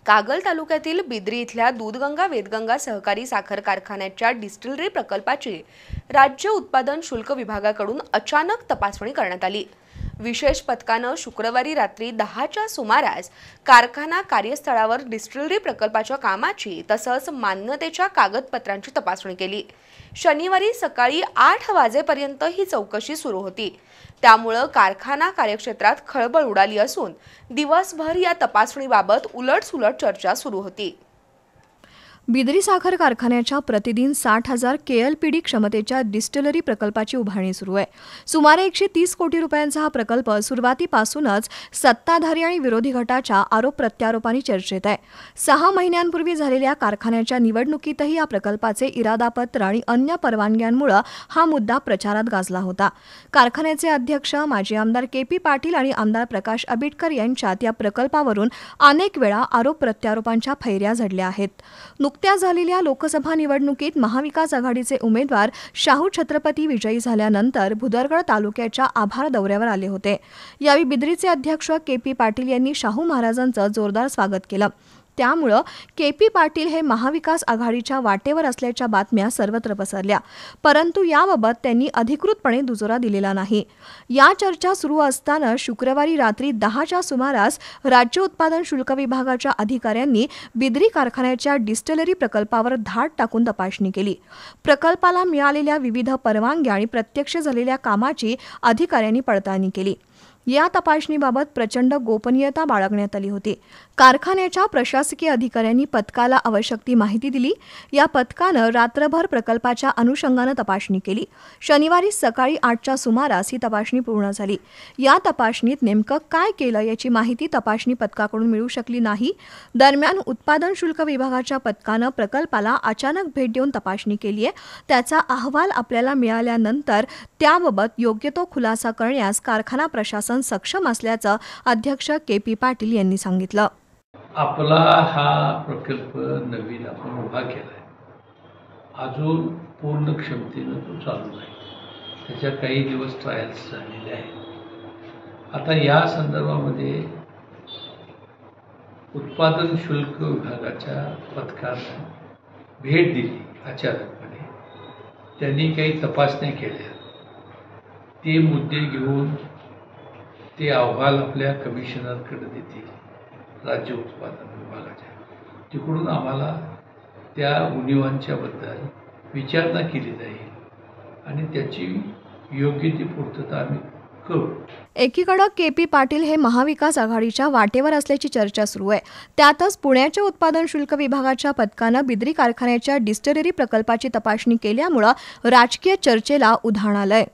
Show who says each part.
Speaker 1: कागल तालुक्यातील बिद्री इथल्या दूधगंगा वेदगंगा सहकारी साखर कारखान्याच्या डिस्टिलरी प्रकल्पाची राज्य उत्पादन शुल्क विभागाकडून अचानक तपासणी करण्यात आली। विशेष पथकाने शुक्रवारी रात्री 10च्या सुमारास कारखाना कार्यस्थळावर डिस्टिलरी प्रकल्पाच्या कामाची तसंच मान्यतेच्या कागदपत्रांची तपासणी केली। शनिवारी सकाळी 8 वाजेपर्यंत ही चौकशी सुरू होती। त्यामुळे कारखाना कार्यक्षेत्रात खळबळ उडाली असून दिवसभर या तपासणीबाबत उलटसुलट चर्चा सुरू होती।
Speaker 2: बिद्री साखर कारखान्याच्या प्रतिदिन 60,000 KLPD क्षमतेच्या डिस्टिलरी प्रकल्पाची उभारणी सुरू आहे। सुमारे 130 कोटी रुपयांचा हा प्रकल्प सुरुवातीपासूनच सत्ताधारी आणि विरोधी गटाच्या आरोप प्रत्यारोपांनी चर्चेत आहे। 6 महिन्यांपूर्वी झालेल्या कारखान्याच्या निवडणुकीतही या प्रकल्पाचे इरादापत्र आणि अन्य परवानग्यांमुळे हा मुद्दा प्रचारात गाजला होता। कारखान्याचे अध्यक्ष माजी आमदार KP पाटील आणि आमदार प्रकाश आबिटकर यांच्यात या प्रकल्पावरून अनेक वेळा आरोप प्रत्यारोपांच्या फैर्या झडल्या आहेत। नुकत्याच झालेल्या लोकसभा निवडणुकीत महाविकास आघाडीचे उमेदवार शाहू छत्रपती विजयी झाल्यानंतर भुदरगड तालुक्याच्या आभार दौऱ्यावर आले होते। यावेळी बिद्रीचे अध्यक्ष KP पाटील यांनी शाहू महाराजांचं जोरदार स्वागत केलं। त्यामुळे KP पाटील हे महाविकास आघाडीच्या वाटेवर असल्याच्या बातम्या सर्वत्र पसरल्या, परंतु याबाबत त्यांनी अधिकृतपणे दुजोरा दिलेला नाही। या चर्चा सुरू असताना शुक्रवारी रात्री 10च्या सुमारास राज्य उत्पादन शुल्क विभागाच्या अधिकाऱ्यांनी बिद्री कारखान्याच्या डिस्टिलरी प्रकल्पावर धाड टाकून तपासणी केली। प्रकल्पाला मिळालेल्या विविध परवानग्या आणि प्रत्यक्ष झालेल्या कामाची अधिकाऱ्यांनी पडताळणी केली। या तपासणीबाबत प्रचंड गोपनीयता बाळगण्यात आली होती। कारखान्याच्या प्रशासकीय अधिकाऱ्यांनी पथकाला आवश्यक ती माहिती दिली। या पथकानं रात्रभर प्रकल्पाच्या अनुषंगाने तपासणी केली। शनिवारी सकाळी 8च्या सुमारास ही तपासणी पूर्ण झाली। या तपासणीत नेमकं काय केलं याची माहिती तपासणी पथकाकडून मिळू शकली नाही। दरम्यान उत्पादन शुल्क विभागाच्या पथकानं प्रकल्पाला अचानक भेट देऊन तपासणी केली आहे। त्याचा अहवाल आपल्याला मिळाल्यानंतर त्याबाबत योग्य तो खुलासा करण्यास कारखाना प्रशासन सक्षम असल्याचं अध्यक्ष KP पाटील यांनी सांगितलं।
Speaker 3: आपला हा प्रकल्प नवीन आपण उभा केलाय, अजून पूर्ण क्षमतेने तो चालू आहे। त्याच्या काही दिवस ट्रायल्स झालेले आहेत। आता या संदर्भामध्ये उत्पादन शुल्क विभागाच्या पथकाने भेट दिली अचानकपणे। त्यांनी काही तपासण्या केल्या, ते मुद्दे घेऊन ते अहवाल आपल्या कमिशनरकडे देतील राज्य उत्पादन विभागाच्या। तिकडून आम्हाला त्या उणिवांच्या बद्दल विचारणा केली जाईल आणि त्याची योग्य ती पूर्तता आम्ही करू।
Speaker 2: एकीकडे KP पाटील हे महाविकास आघाडीच्या वाटेवर असल्याची चर्चा सुरू आहे। त्यातच पुण्याच्या उत्पादन शुल्क विभागाच्या पथकानं बिद्री कारखान्याच्या डिस्टिलरी प्रकल्पाची तपासणी केल्यामुळे राजकीय चर्चेला उधाण आलंय।